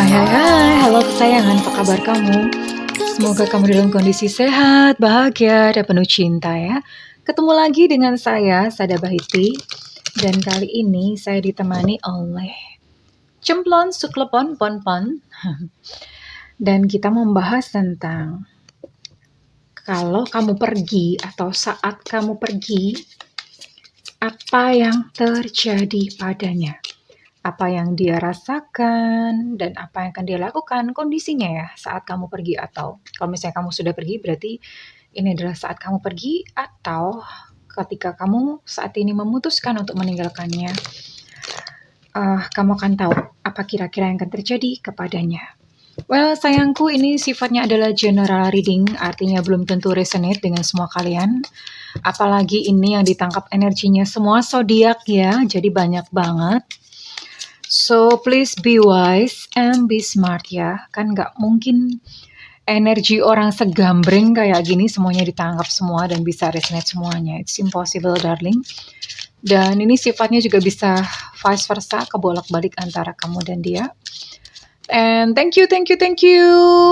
Hai hai hai, halo kesayangan, apa kabar kamu? Semoga kamu dalam kondisi sehat, bahagia, dan penuh cinta ya. Ketemu lagi dengan saya, Sada Bahiti. Dan kali ini saya ditemani oleh Cemplon Suklepon Ponpon. Dan kita membahas tentang kalau kamu pergi atau saat kamu pergi, apa yang terjadi padanya? Apa yang dia rasakan dan apa yang akan dia lakukan, kondisinya ya saat kamu pergi, atau kalau misalnya kamu sudah pergi berarti ini adalah saat kamu pergi, atau ketika kamu saat ini memutuskan untuk meninggalkannya, kamu akan tahu apa kira-kira yang akan terjadi kepadanya. Well, sayangku, ini sifatnya adalah general reading, artinya belum tentu resonate dengan semua kalian. Apalagi ini yang ditangkap energinya semua zodiak ya, jadi banyak banget. So please be wise and be smart ya. Kan nggak mungkin energi orang segambreng kayak gini semuanya ditangkap semua dan bisa resonate semuanya. It's impossible, darling. Dan ini sifatnya juga bisa vice versa, kebolak-balik antara kamu dan dia. And thank you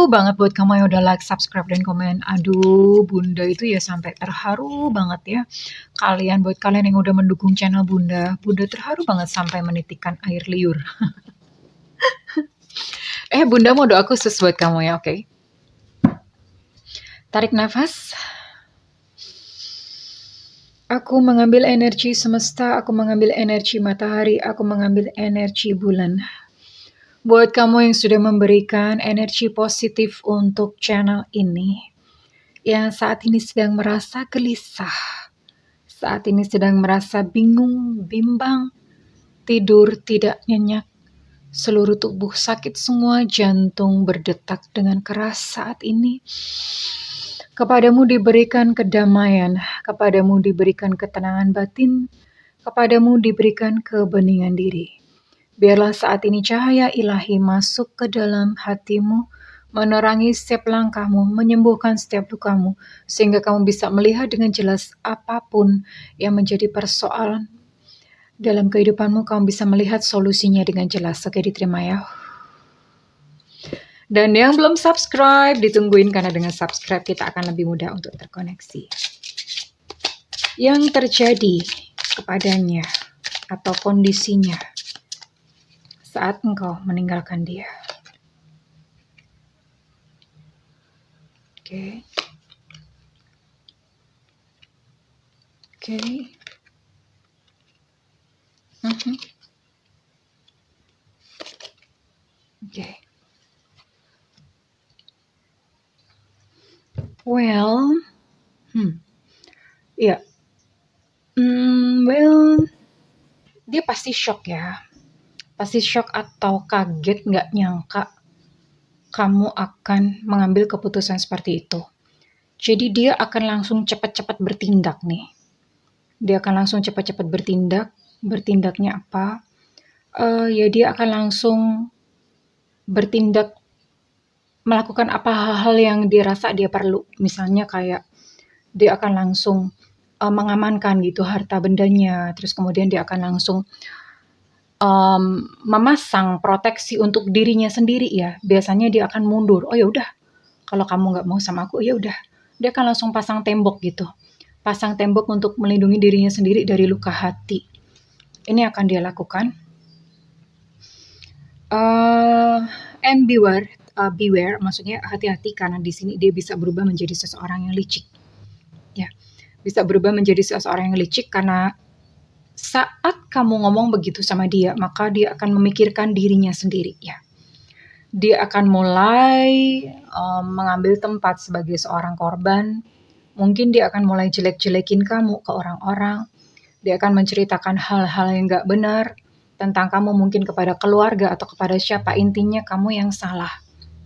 banget buat kamu yang udah like, subscribe, dan komen. Aduh, Bunda itu ya sampai terharu banget ya. Buat kalian yang udah mendukung channel Bunda terharu banget sampai menitikkan air liur. Bunda mau doa khusus buat kamu ya, oke? Tarik nafas. Aku mengambil energi semesta, aku mengambil energi matahari, aku mengambil energi bulan. Buat kamu yang sudah memberikan energi positif untuk channel ini, yang saat ini sedang merasa gelisah, saat ini sedang merasa bingung, bimbang, tidur tidak nyenyak, seluruh tubuh sakit semua, jantung berdetak dengan keras saat ini. Kepadamu diberikan kedamaian, kepadamu diberikan ketenangan batin, kepadamu diberikan kebeningan diri. Biarlah saat ini cahaya ilahi masuk ke dalam hatimu, menerangi setiap langkahmu, menyembuhkan setiap lukamu, sehingga kamu bisa melihat dengan jelas apapun yang menjadi persoalan dalam kehidupanmu, kamu bisa melihat solusinya dengan jelas. Oke, diterima ya. Dan yang belum subscribe, ditungguin, karena dengan subscribe kita akan lebih mudah untuk terkoneksi. Yang terjadi kepadanya atau kondisinya saat engkau meninggalkan dia. Oke. Oke. Well, ya. Well, dia pasti shock ya. Pasti shock atau kaget, nggak nyangka kamu akan mengambil keputusan seperti itu. Jadi dia akan langsung cepat-cepat bertindak nih. Dia akan langsung cepat-cepat bertindak. Bertindaknya apa? Ya dia akan langsung bertindak, melakukan apa hal-hal yang dirasa dia perlu. Misalnya kayak dia akan langsung mengamankan gitu harta bendanya. Terus kemudian dia akan langsung memasang proteksi untuk dirinya sendiri ya. Biasanya dia akan mundur. Oh ya udah, kalau kamu nggak mau sama aku, ya udah. Dia akan langsung pasang tembok gitu. Pasang tembok untuk melindungi dirinya sendiri dari luka hati. Ini akan dia lakukan. And beware, maksudnya hati-hati, karena di sini dia bisa berubah menjadi seseorang yang licik. Ya, bisa berubah menjadi seseorang yang licik karena saat kamu ngomong begitu sama dia, maka dia akan memikirkan dirinya sendiri ya. Dia akan mulai mengambil tempat sebagai seorang korban. Mungkin dia akan mulai jelek-jelekin kamu ke orang-orang. Dia akan menceritakan hal-hal yang gak benar tentang kamu, mungkin kepada keluarga atau kepada siapa. Intinya kamu yang salah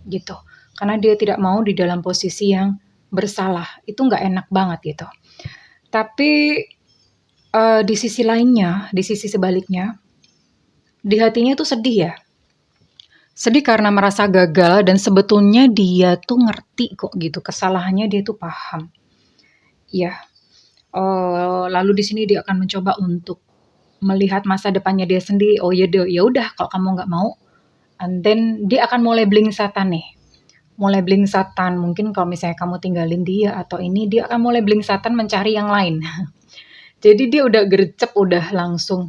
gitu. Karena dia tidak mau di dalam posisi yang bersalah. Itu gak enak banget gitu. Tapi di sisi lainnya, di sisi sebaliknya, di hatinya tuh sedih ya. Sedih karena merasa gagal, dan sebetulnya dia tuh ngerti kok gitu, kesalahannya dia tuh paham. Ya. Lalu di sini dia akan mencoba untuk melihat masa depannya dia sendiri. Oh ya udah, kalau kamu nggak mau, And then dia akan mulai blingsatan nih. Mulai blingsatan, mungkin kalau misalnya kamu tinggalin dia atau ini, dia akan mulai blingsatan mencari yang lain. Jadi dia udah gercep, udah langsung,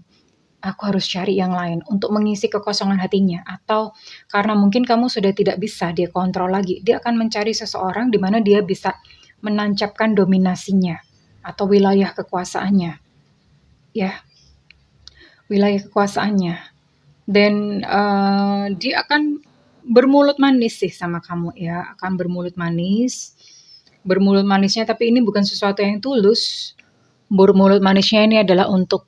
aku harus cari yang lain untuk mengisi kekosongan hatinya. Atau karena mungkin kamu sudah tidak bisa dia kontrol lagi, dia akan mencari seseorang di mana dia bisa menancapkan dominasinya atau wilayah kekuasaannya. Ya, wilayah kekuasaannya. Dan dia akan bermulut manis sih sama kamu ya, akan bermulut manis. Bermulut manisnya tapi ini bukan sesuatu yang tulus. Bermulut manisnya ini adalah untuk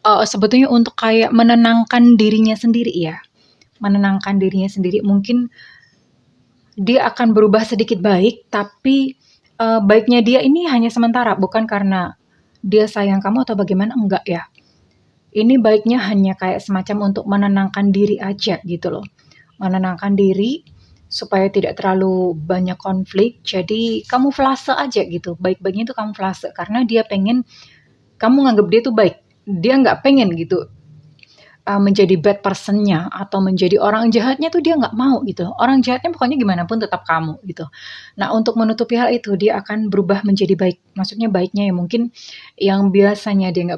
sebetulnya untuk kayak menenangkan dirinya sendiri ya. Menenangkan dirinya sendiri. Mungkin dia akan berubah sedikit baik, tapi baiknya dia ini hanya sementara, bukan karena dia sayang kamu atau bagaimana, enggak ya. Ini baiknya hanya kayak semacam untuk menenangkan diri aja gitu loh. Menenangkan diri supaya tidak terlalu banyak konflik. Jadi kamuflase aja gitu. Baik-baiknya itu kamuflase karena dia pengen kamu nganggap dia tuh baik. Dia nggak pengen gitu menjadi bad personnya atau menjadi orang jahatnya tuh dia nggak mau gitu. Orang jahatnya pokoknya gimana pun tetap kamu gitu. Nah untuk menutupi hal itu dia akan berubah menjadi baik. Maksudnya baiknya ya mungkin yang biasanya dia nggak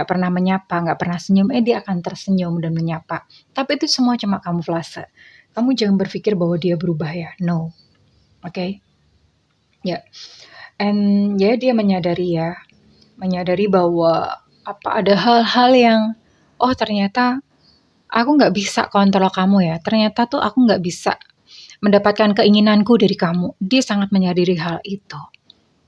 pernah menyapa, nggak pernah senyum, dia akan tersenyum dan menyapa. Tapi itu semua cuma kamuflase. Kamu jangan berpikir bahwa dia berubah ya. No. Oke. Okay? Ya. Yeah. And ya dia menyadari bahwa ada hal-hal yang ternyata aku nggak bisa kontrol kamu ya. Ternyata tuh aku nggak bisa mendapatkan keinginanku dari kamu. Dia sangat menyadari hal itu.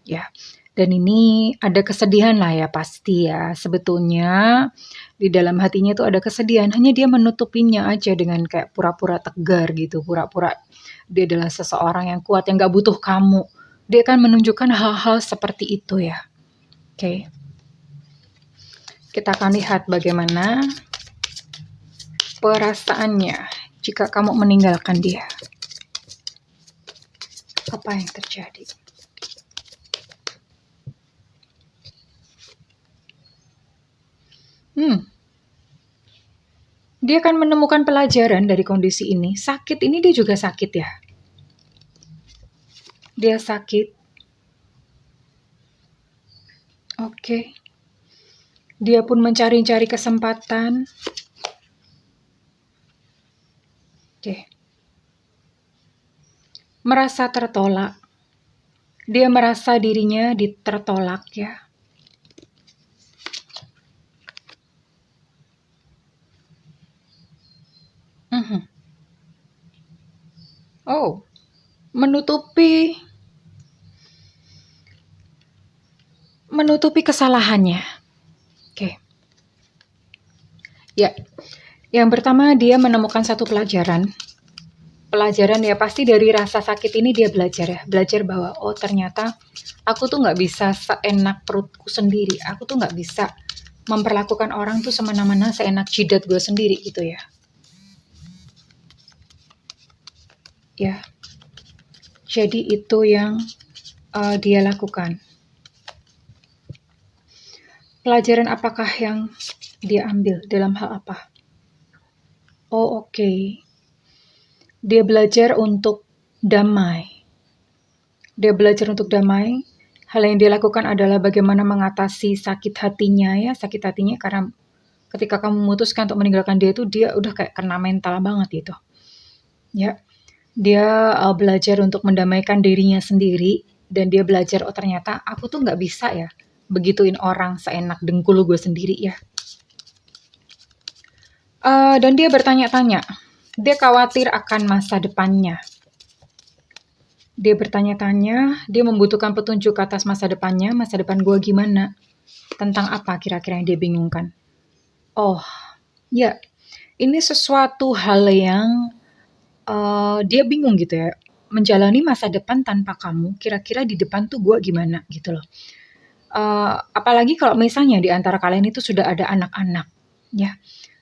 Ya. Dan ini ada kesedihan lah ya pasti ya. Sebetulnya di dalam hatinya tuh ada kesedihan. Hanya dia menutupinya aja dengan kayak pura-pura tegar gitu. Pura-pura dia adalah seseorang yang kuat, yang nggak butuh kamu. Dia akan menunjukkan hal-hal seperti itu ya. Oke. Kita akan lihat bagaimana perasaannya jika kamu meninggalkan dia. Apa yang terjadi? Dia akan menemukan pelajaran dari kondisi ini. Sakit ini dia juga sakit ya. Dia sakit. Oke. Dia pun mencari-cari kesempatan. Oke. Merasa tertolak. Dia merasa dirinya tertolak ya. Oh, menutupi kesalahannya. Oke. Ya. Yang pertama dia menemukan satu pelajaran. Pelajaran ya pasti dari rasa sakit ini dia belajar ya. Belajar bahwa ternyata aku tuh nggak bisa seenak perutku sendiri. Aku tuh nggak bisa memperlakukan orang tuh semena-mena seenak jidat gue sendiri gitu ya. Ya. Jadi itu yang dia lakukan. Pelajaran apakah yang dia ambil dalam hal apa? Oke. Dia belajar untuk damai. Dia belajar untuk damai. Hal yang dia lakukan adalah bagaimana mengatasi sakit hatinya ya. Sakit hatinya karena ketika kamu memutuskan untuk meninggalkan dia itu dia udah kayak kena mental banget gitu. Ya. Dia belajar untuk mendamaikan dirinya sendiri. Dan dia belajar ternyata aku tuh nggak bisa ya begituin orang seenak dengkul gue sendiri ya. Dan dia bertanya-tanya. Dia khawatir akan masa depannya. Dia bertanya-tanya, dia membutuhkan petunjuk atas masa depannya. Masa depan gue gimana? Tentang apa kira-kira yang dia bingungkan? Ya, ini sesuatu hal yang dia bingung gitu ya. Menjalani masa depan tanpa kamu, kira-kira di depan tuh gue gimana gitu loh. Apalagi kalau misalnya di antara kalian itu sudah ada anak-anak, ya.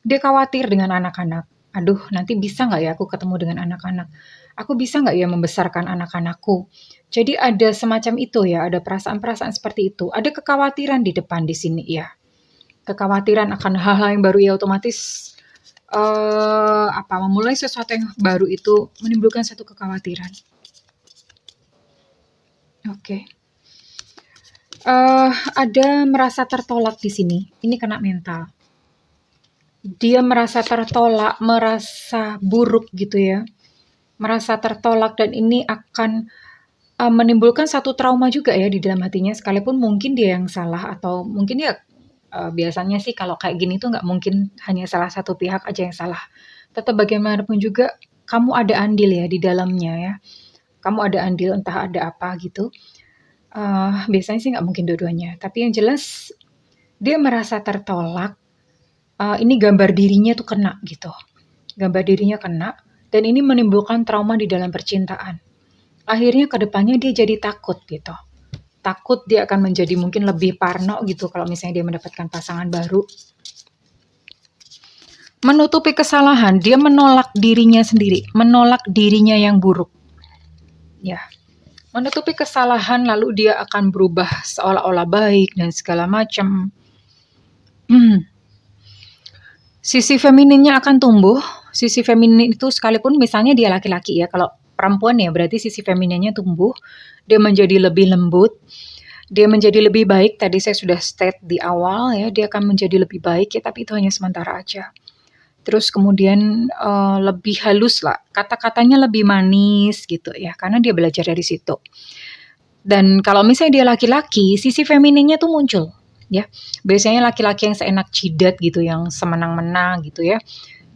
Dia khawatir dengan anak-anak. Aduh, nanti bisa nggak ya aku ketemu dengan anak-anak? Aku bisa nggak ya membesarkan anak-anakku? Jadi ada semacam itu ya, ada perasaan-perasaan seperti itu. Ada kekhawatiran di depan di sini ya. Kekhawatiran akan hal-hal yang baru ya otomatis memulai sesuatu yang baru itu menimbulkan satu kekhawatiran. Oke. Ada merasa tertolak di sini. Ini kena mental. Dia merasa tertolak, merasa buruk gitu ya. Merasa tertolak dan ini akan menimbulkan satu trauma juga ya di dalam hatinya, sekalipun mungkin dia yang salah atau mungkin ya biasanya sih kalau kayak gini tuh nggak mungkin hanya salah satu pihak aja yang salah. Tetap bagaimanapun juga kamu ada andil ya di dalamnya ya. Kamu ada andil entah ada apa gitu. Biasanya sih nggak mungkin dua-duanya. Tapi yang jelas dia merasa tertolak. Ini gambar dirinya tuh kena gitu. Gambar dirinya kena dan ini menimbulkan trauma di dalam percintaan. Akhirnya ke depannya dia jadi takut gitu. Takut dia akan menjadi mungkin lebih parno gitu kalau misalnya dia mendapatkan pasangan baru. Menutupi kesalahan, dia menolak dirinya sendiri, menolak dirinya yang buruk. Ya. Menutupi kesalahan lalu dia akan berubah seolah-olah baik dan segala macam. Sisi femininnya akan tumbuh. Sisi feminin itu sekalipun misalnya dia laki-laki ya, kalau perempuan ya berarti sisi femininnya tumbuh. Dia menjadi lebih lembut. Dia menjadi lebih baik, tadi saya sudah state di awal ya, dia akan menjadi lebih baik ya, tapi itu hanya sementara aja. Terus kemudian lebih halus lah, kata-katanya lebih manis gitu ya, karena dia belajar dari situ. Dan kalau misalnya dia laki-laki, sisi femininnya tuh muncul ya. Biasanya laki-laki yang seenak jidat gitu, yang semenang-menang gitu ya,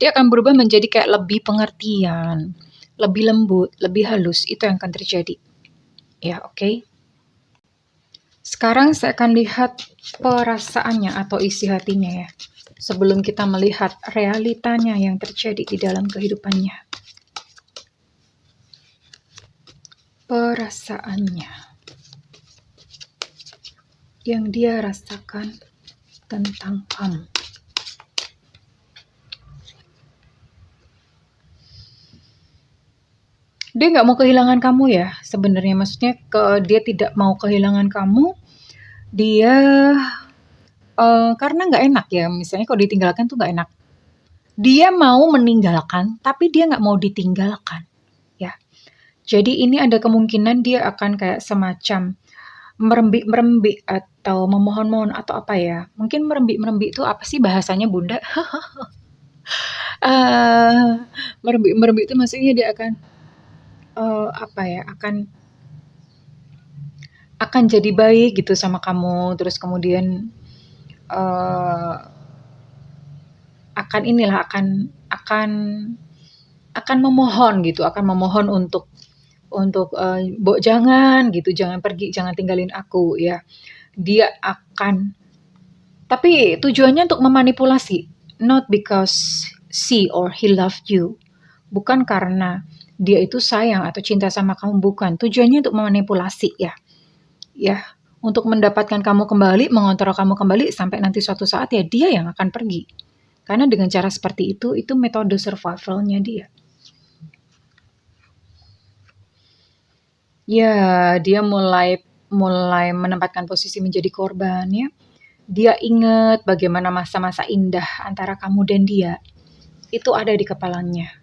dia akan berubah menjadi kayak lebih pengertian, lebih lembut, lebih halus, itu yang akan terjadi. Ya, oke. Sekarang saya akan lihat perasaannya atau isi hatinya ya. Sebelum kita melihat realitanya yang terjadi di dalam kehidupannya. Perasaannya. Yang dia rasakan tentang kamu. Dia nggak mau kehilangan kamu ya sebenarnya, maksudnya dia tidak mau kehilangan kamu. Dia karena nggak enak ya, misalnya kalau ditinggalkan tuh nggak enak. Dia mau meninggalkan, tapi dia nggak mau ditinggalkan, ya. Jadi ini ada kemungkinan dia akan kayak semacam merembik-merembik atau memohon-mohon atau apa ya. Mungkin merembik-merembik itu apa sih bahasanya Bunda? Merembik-merembik itu maksudnya dia akan apa ya, akan jadi baik gitu sama kamu, terus kemudian akan memohon gitu, akan memohon untuk "Mbok jangan gitu, jangan pergi, jangan tinggalin aku," ya. Dia akan tapi tujuannya untuk memanipulasi, not because she or he loved you. Bukan karena dia itu sayang atau cinta sama kamu, bukan. Tujuannya untuk memanipulasi ya. Ya, untuk mendapatkan kamu kembali, mengontrol kamu kembali sampai nanti suatu saat ya dia yang akan pergi. Karena dengan cara seperti itu metode survivalnya dia. Ya, dia mulai menempatkan posisi menjadi korban ya. Dia ingat bagaimana masa-masa indah antara kamu dan dia. Itu ada di kepalanya.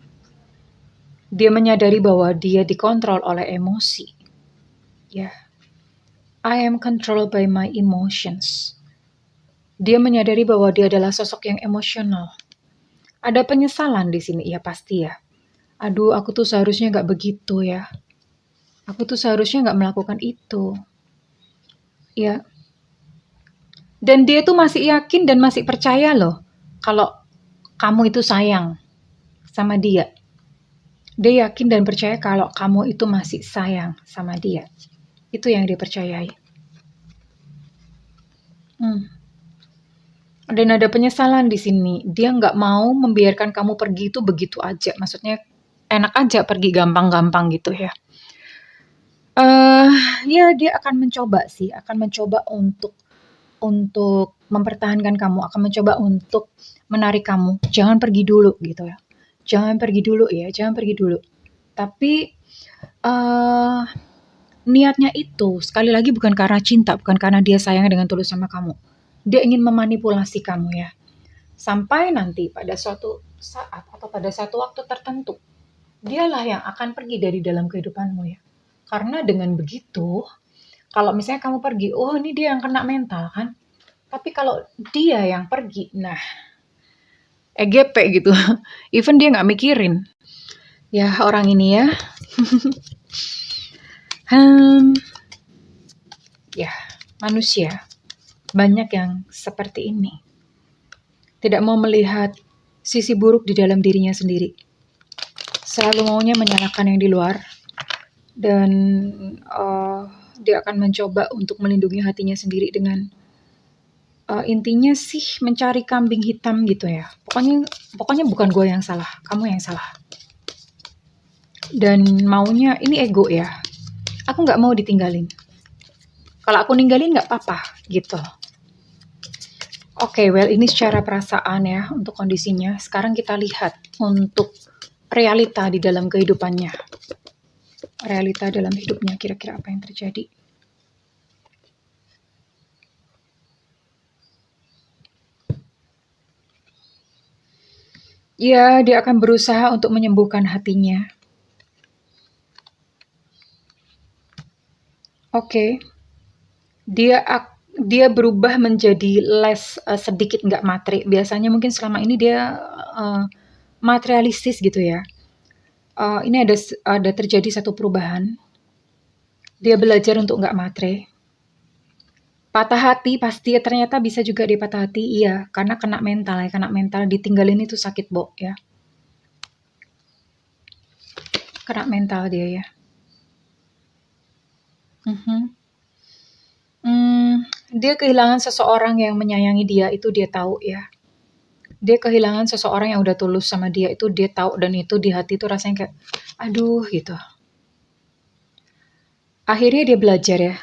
Dia menyadari bahwa dia dikontrol oleh emosi. Ya. I am controlled by my emotions. Dia menyadari bahwa dia adalah sosok yang emosional. Ada penyesalan di sini, ya pasti ya. Aduh, aku tuh seharusnya gak begitu ya. Aku tuh seharusnya gak melakukan itu. Ya. Dan dia tuh masih yakin dan masih percaya loh kalau kamu itu sayang sama dia. Dia yakin dan percaya kalau kamu itu masih sayang sama dia. Itu yang dia percayai. Dan ada penyesalan di sini. Dia nggak mau membiarkan kamu pergi itu begitu aja. Maksudnya enak aja pergi gampang-gampang gitu ya. Ya dia akan mencoba sih, akan mencoba untuk mempertahankan kamu, akan mencoba untuk menarik kamu. Jangan pergi dulu gitu ya. Jangan pergi dulu ya, jangan pergi dulu. Tapi niatnya itu sekali lagi bukan karena cinta, bukan karena dia sayang dengan tulus sama kamu. Dia ingin memanipulasi kamu ya. Sampai nanti pada suatu saat atau pada satu waktu tertentu, dialah yang akan pergi dari dalam kehidupanmu ya. Karena dengan begitu, kalau misalnya kamu pergi, oh ini dia yang kena mental kan. Tapi kalau dia yang pergi, nah EGP gitu. Even dia nggak mikirin. Ya orang ini ya. Ya manusia banyak yang seperti ini. Tidak mau melihat sisi buruk di dalam dirinya sendiri. Selalu maunya menyalahkan yang di luar. Dan dia akan mencoba untuk melindungi hatinya sendiri dengan intinya sih mencari kambing hitam gitu ya. Pokoknya bukan gue yang salah, kamu yang salah. Dan maunya ini ego ya. Aku nggak mau ditinggalin. Kalau aku ninggalin nggak apa-apa gitu. Oke, well ini secara perasaan ya untuk kondisinya. Sekarang kita lihat untuk realita di dalam kehidupannya. Realita dalam hidupnya kira-kira apa yang terjadi. Ya, dia akan berusaha untuk menyembuhkan hatinya. Oke. Dia berubah menjadi less sedikit nggak materi. Biasanya mungkin selama ini dia materialistis gitu ya. Ini ada terjadi satu perubahan. Dia belajar untuk nggak materi. Patah hati pasti ternyata bisa juga dia patah hati, iya, karena kena mental ya, kena mental ditinggalin itu sakit ya. Kena mental dia ya. Dia kehilangan seseorang yang menyayangi dia, itu dia tahu ya. Dia kehilangan seseorang yang udah tulus sama dia, itu dia tahu, dan itu di hati itu rasanya kayak aduh gitu. Akhirnya dia belajar ya.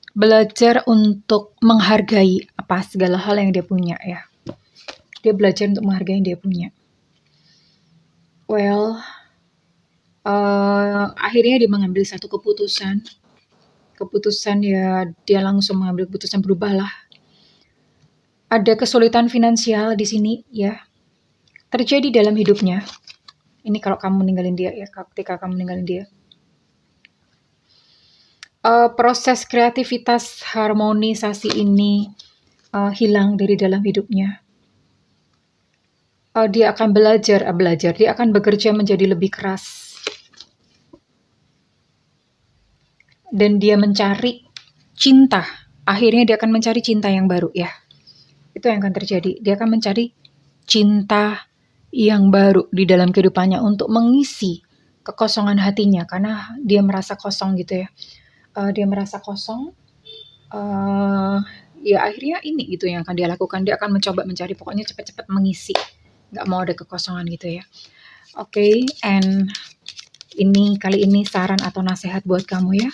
Belajar untuk menghargai apa segala hal yang dia punya ya. Dia belajar untuk menghargai yang dia punya. Well, akhirnya dia mengambil satu keputusan. Keputusan ya dia langsung mengambil keputusan berubahlah. Ada kesulitan finansial di sini ya. Terjadi dalam hidupnya. Ini kalau kamu ninggalin dia ya, ketika kamu ninggalin dia. Proses kreativitas harmonisasi ini hilang dari dalam hidupnya. Dia akan belajar, dia akan bekerja menjadi lebih keras. Dan dia mencari cinta. Akhirnya dia akan mencari cinta yang baru ya. Itu yang akan terjadi. Dia akan mencari cinta yang baru di dalam kehidupannya untuk mengisi kekosongan hatinya. Karena dia merasa kosong gitu ya. Dia merasa kosong. Ya akhirnya ini gitu yang akan dia lakukan. Dia akan mencoba mencari, pokoknya cepat-cepat mengisi. Nggak mau ada kekosongan gitu ya. Oke, and ini kali ini saran atau nasihat buat kamu ya.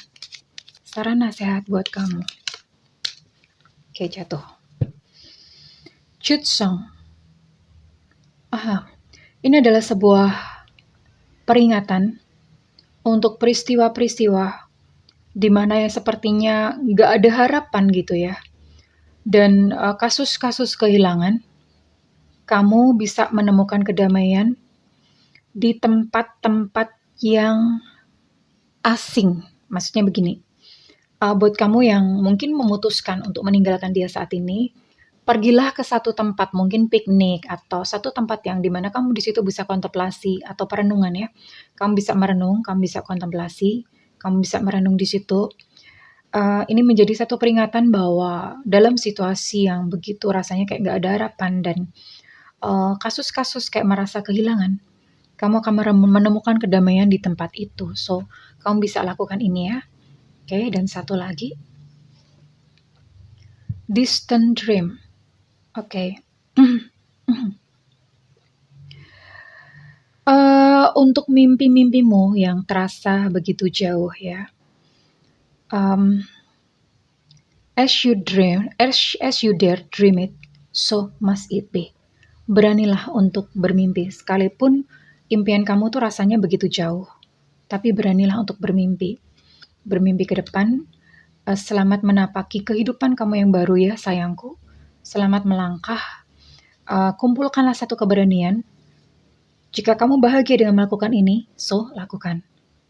Saran nasihat buat kamu. Oke, jatuh. Chutsong. Ini adalah sebuah peringatan untuk peristiwa-peristiwa di mana yang sepertinya nggak ada harapan gitu ya. Dan kasus-kasus kehilangan, kamu bisa menemukan kedamaian di tempat-tempat yang asing. Maksudnya begini, buat kamu yang mungkin memutuskan untuk meninggalkan dia saat ini, pergilah ke satu tempat, mungkin piknik atau satu tempat yang dimana kamu di situ bisa kontemplasi atau perenungan ya. Kamu bisa merenung, kamu bisa kontemplasi, kamu bisa merenung di situ. Ini menjadi satu peringatan bahwa dalam situasi yang begitu rasanya kayak gak ada harapan dan kasus-kasus kayak merasa kehilangan, kamu akan menemukan kedamaian di tempat itu. So, kamu bisa lakukan ini ya. Oke, dan satu lagi. Distant dream. Oke. Untuk mimpi-mimpimu yang terasa begitu jauh ya. As you dare dream it, so must it be. Beranilah untuk bermimpi, sekalipun impian kamu tuh rasanya begitu jauh. Tapi beranilah untuk bermimpi. Bermimpi ke depan. Selamat menapaki kehidupan kamu yang baru ya sayangku. Selamat melangkah. kumpulkanlah satu keberanian. Jika kamu bahagia dengan melakukan ini, so lakukan.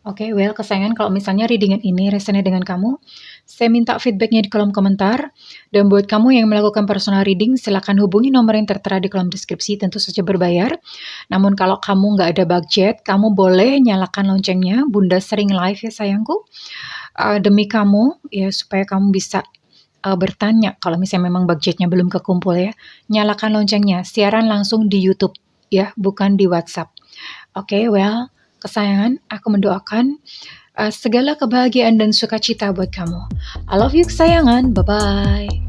Oke, well kesayangan, kalau misalnya readingan ini resonate dengan kamu, saya minta feedbacknya di kolom komentar. Dan buat kamu yang melakukan personal reading, silakan hubungi nomor yang tertera di kolom deskripsi, tentu saja berbayar. Namun kalau kamu nggak ada budget, kamu boleh nyalakan loncengnya. Bunda sering live ya sayangku, demi kamu ya, supaya kamu bisa bertanya kalau misalnya memang budgetnya belum kekumpul ya. Nyalakan loncengnya, siaran langsung di YouTube ya, bukan di WhatsApp. Oke, well kesayangan, aku mendoakan segala kebahagiaan dan sukacita buat kamu. I love you kesayangan, bye-bye.